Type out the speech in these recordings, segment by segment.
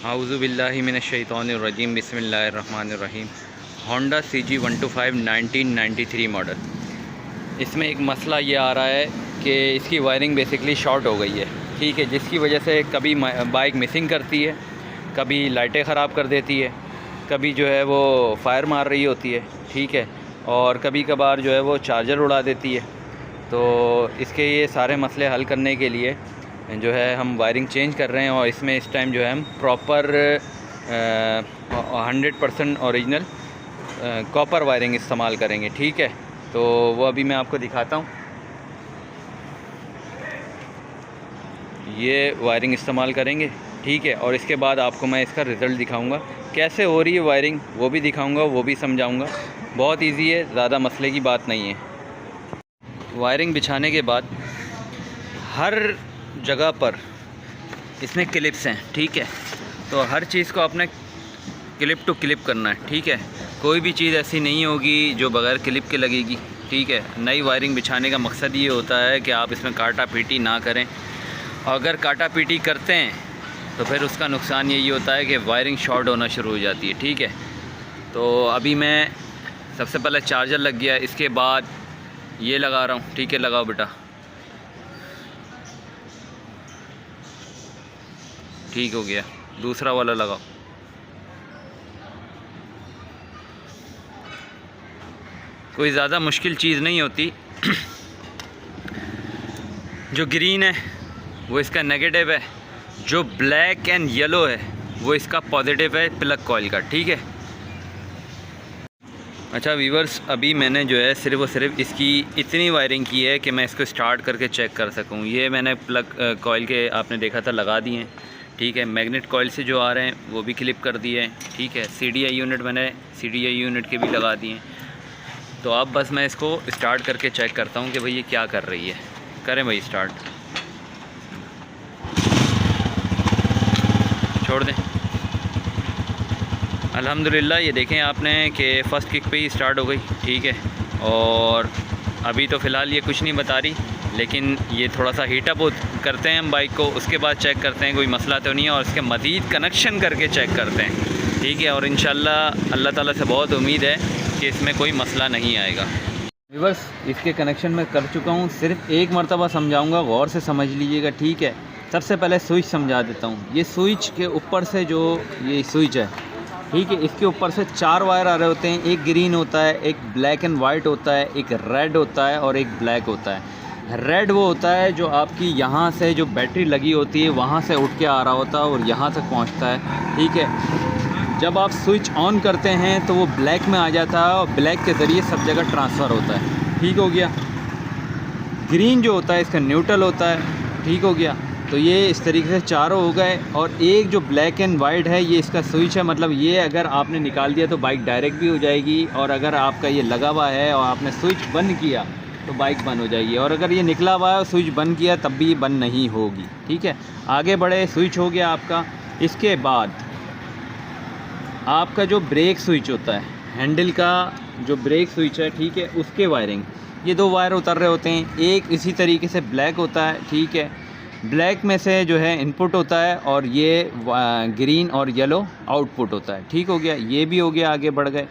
आऊज़ु बिल्लाहि मिनश शैतानिर रजीम बिस्मिल्लाहिर्रहमानिर रहीम। Honda CG 125 1993 model. इसमें एक मसला ये आ रहा है कि इसकी वायरिंग बेसिकली शॉर्ट हो गई है, ठीक है, जिसकी वजह से कभी बाइक मिसिंग करती है, कभी लाइटें ख़राब कर देती है, कभी जो है वो फायर मार रही होती है, ठीक है, और कभी कभार जो है वो चार्जर उड़ा देती है। तो इसके ये सारे मसले हल करने के लिए जो है हम वायरिंग चेंज कर रहे हैं, और इसमें इस टाइम जो है हम प्रॉपर 100% ओरिजिनल कॉपर वायरिंग इस्तेमाल करेंगे, ठीक है। तो वो अभी मैं आपको दिखाता हूँ। ये वायरिंग इस्तेमाल करेंगे, ठीक है, और इसके बाद आपको मैं इसका रिज़ल्ट दिखाऊंगा, कैसे हो रही है वायरिंग वो भी दिखाऊंगा, वो भी समझाऊंगा। बहुत इजी है, ज़्यादा मसले की बात नहीं है। वायरिंग बिछाने के बाद हर जगह पर इसमें क्लिप्स हैं, ठीक है, तो हर चीज़ को आपने क्लिप टू क्लिप करना है, ठीक है। कोई भी चीज़ ऐसी नहीं होगी जो बग़ैर क्लिप के लगेगी, ठीक है। नई वायरिंग बिछाने का मकसद ये होता है कि आप इसमें काटा पीटी ना करें, और अगर काटा पीटी करते हैं तो फिर उसका नुकसान यही होता है कि वायरिंग शॉर्ट होना शुरू हो जाती है, ठीक है। तो अभी मैं सबसे पहले चार्जर लग गया, इसके बाद ये लगा रहा हूँ, ठीक है। लगाओ बेटा, ठीक हो गया। दूसरा वाला लगाओ। कोई ज़्यादा मुश्किल चीज़ नहीं होती। जो ग्रीन है वो इसका नेगेटिव है, जो ब्लैक एंड येलो है वो इसका पॉजिटिव है प्लग कॉइल का, ठीक है। अच्छा व्यूवर्स, अभी मैंने जो है सिर्फ और सिर्फ इसकी इतनी वायरिंग की है कि मैं इसको स्टार्ट करके चेक कर सकूं। ये मैंने प्लग कॉइल के आपने देखा था लगा दिए हैं, ठीक है। मैग्नेट कॉइल से जो आ रहे हैं वो भी क्लिप कर दिए हैं, ठीक है। CDI यूनिट मैंने CDI यूनिट के भी लगा दिए हैं। तो अब बस मैं इसको स्टार्ट करके चेक करता हूँ कि भाई ये क्या कर रही है। करें भाई स्टार्ट, छोड़ दें। अल्हम्दुलिल्लाह ये देखें आपने कि फ़र्स्ट किक पे ही स्टार्ट हो गई, ठीक है। और अभी तो फ़िलहाल ये कुछ नहीं बता रही, लेकिन ये थोड़ा सा हीटअप करते हैं हम बाइक को, उसके बाद चेक करते हैं कोई मसला तो नहीं है, और इसके मज़ीद कनेक्शन करके चेक करते हैं, ठीक है। और इंशाल्लाह अल्लाह ताला से बहुत उम्मीद है कि इसमें कोई मसला नहीं आएगा। बस इसके कनेक्शन में कर चुका हूँ, सिर्फ एक मरतबा समझाऊँगा, गौर से समझ लीजिएगा, ठीक है। सबसे पहले स्विच समझा देता हूँ। ये स्विच के ऊपर से जो ये स्विच है, ठीक है, इसके ऊपर से 4 वायर आ रहे होते हैं। एक ग्रीन होता है, एक ब्लैक एंड वाइट होता है, एक रेड होता है और एक ब्लैक होता है। रेड वो होता है जो आपकी यहाँ से जो बैटरी लगी होती है वहाँ से उठ के आ रहा होता है और यहाँ तक पहुँचता है, ठीक है। जब आप स्विच ऑन करते हैं तो वो ब्लैक में आ जाता है और ब्लैक के ज़रिए सब जगह ट्रांसफ़र होता है, ठीक हो गया। ग्रीन जो होता है इसका न्यूट्रल होता है, ठीक हो गया। तो ये इस तरीके से चारों हो गए। और एक जो ब्लैक एंड वाइट है ये इसका स्विच है, मतलब ये अगर आपने निकाल दिया तो बाइक डायरेक्ट भी हो जाएगी, और अगर आपका ये लगा हुआ है और आपने स्विच बंद किया तो बाइक बंद हो जाएगी, और अगर ये निकला हुआ है और स्विच बंद किया तब भी ये बंद नहीं होगी, ठीक है। आगे बढ़े, स्विच हो गया आपका। इसके बाद आपका जो ब्रेक स्विच होता है, हैंडल का जो ब्रेक स्विच है, ठीक है, उसके वायरिंग, ये 2 वायर उतर रहे होते हैं। एक इसी तरीके से ब्लैक होता है, ठीक है, ब्लैक में से जो है इनपुट होता है, और ये ग्रीन और येलो आउटपुट होता है, ठीक हो गया। ये भी हो गया, आगे बढ़ गए।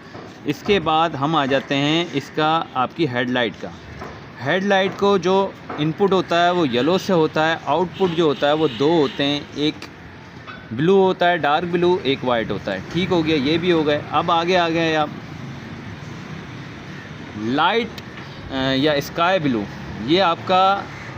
इसके बाद हम आ जाते हैं इसका आपकी हेडलाइट का। हेडलाइट को जो इनपुट होता है वो येलो से होता है, आउटपुट जो होता है वो 2 होते हैं, एक ब्लू होता है डार्क ब्लू, एक वाइट होता है, ठीक हो गया। ये भी हो गए। अब आगे आ गए आप लाइट या स्काई ब्लू, ये आपका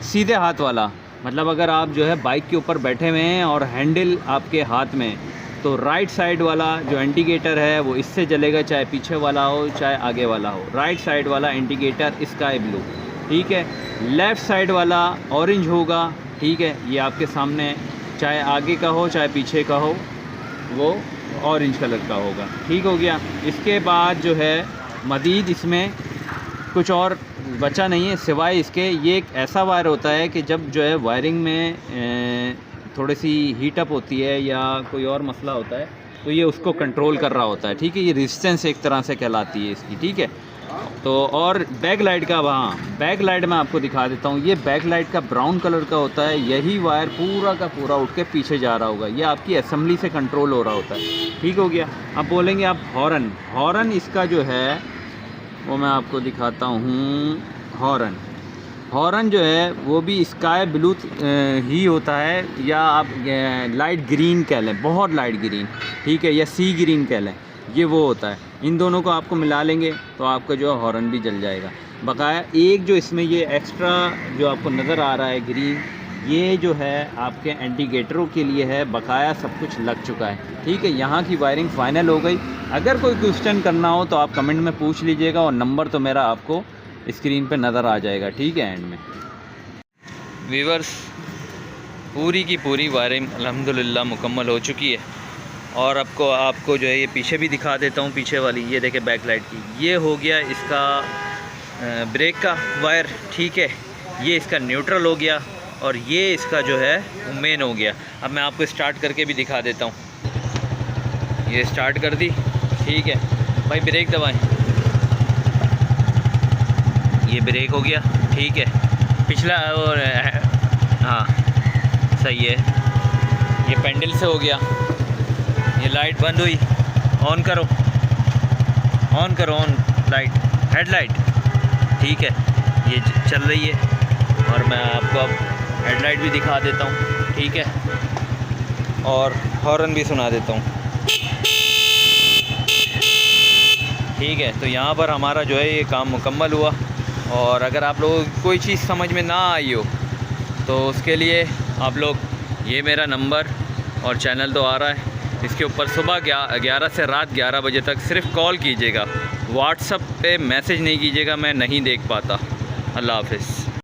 सीधे हाथ वाला, मतलब अगर आप जो है बाइक के ऊपर बैठे हुए हैं और हैंडल आपके हाथ में, तो राइट साइड वाला जो इंडिकेटर है वो इससे जलेगा, चाहे पीछे वाला हो चाहे आगे वाला हो। राइट साइड वाला इंडिकेटर स्काई ब्लू, ठीक है। लेफ़्ट साइड वाला ऑरेंज होगा, ठीक है, ये आपके सामने, चाहे आगे का हो चाहे पीछे का हो, वो ऑरेंज कलर का होगा, ठीक हो गया। इसके बाद जो है मज़ीद इसमें कुछ और बचा नहीं है सिवाय इसके। ये एक ऐसा वायर होता है कि जब जो है वायरिंग में थोड़ी सी हीटअप होती है या कोई और मसला होता है तो ये उसको कंट्रोल कर रहा होता है, ठीक है। ये रेजिस्टेंस एक तरह से कहलाती है इसकी, ठीक है। तो और बैक लाइट का, हाँ बैक लाइट मैं आपको दिखा देता हूँ। ये बैक लाइट का ब्राउन कलर का होता है, यही वायर पूरा का पूरा उठ के पीछे जा रहा होगा, ये आपकी असेंबली से कंट्रोल हो रहा होता है। ठीक हो गया। अब बोलेंगे आप हॉर्न, हॉर्न इसका जो है वो मैं आपको दिखाता हूँ। हॉर्न, हॉर्न जो है वो भी स्काई ब्लू ही होता है, या आप लाइट ग्रीन कह लें, बहुत लाइट ग्रीन, ठीक है, या सी ग्रीन कह लें, ये वो होता है। इन दोनों को आपको मिला लेंगे तो आपका जो है हॉर्न भी जल जाएगा। बकाया एक जो इसमें ये एक्स्ट्रा जो आपको नज़र आ रहा है ग्रीन, ये जो है आपके इंडिकेटरों के लिए है। बकाया सब कुछ लग चुका है। ठीक है, यहाँ की वायरिंग फाइनल हो गई। अगर कोई क्वेश्चन करना हो तो आप कमेंट में पूछ लीजिएगा, और नंबर तो मेरा आपको स्क्रीन पे नज़र आ जाएगा। ठीक है, एंड में व्यूअर्स पूरी की पूरी वायरिंग अल्हम्दुलिल्लाह मुकम्मल हो चुकी है। और आपको जो है ये पीछे भी दिखा देता हूँ। पीछे वाली ये देखें बैक लाइट की, ये हो गया इसका ब्रेक का वायर। ठीक है, ये इसका न्यूट्रल हो गया, और ये इसका जो है मेन हो गया। अब मैं आपको स्टार्ट करके भी दिखा देता हूँ। ये स्टार्ट कर दी। ठीक है भाई, ब्रेक दबाएं। ये ब्रेक हो गया। ठीक है, पिछला और हाँ सही है, ये पेंडल से हो गया। ये लाइट बंद हुई, ऑन करो, ऑन करो, ऑन लाइट, हेडलाइट। ठीक है, ये चल रही है, और मैं आपको अब हेडलाइट भी दिखा देता हूँ। ठीक है, और हॉर्न भी सुना देता हूँ। ठीक है, तो यहाँ पर हमारा जो है ये काम मुकम्मल हुआ। और अगर आप लोगों को कोई चीज़ समझ में ना आई हो तो उसके लिए आप लोग, ये मेरा नंबर और चैनल तो आ रहा है, इसके ऊपर सुबह 11 से रात 11 बजे तक सिर्फ़ कॉल कीजिएगा। व्हाट्सएप पे मैसेज नहीं कीजिएगा, मैं नहीं देख पाता। अल्लाह हाफ़िज़।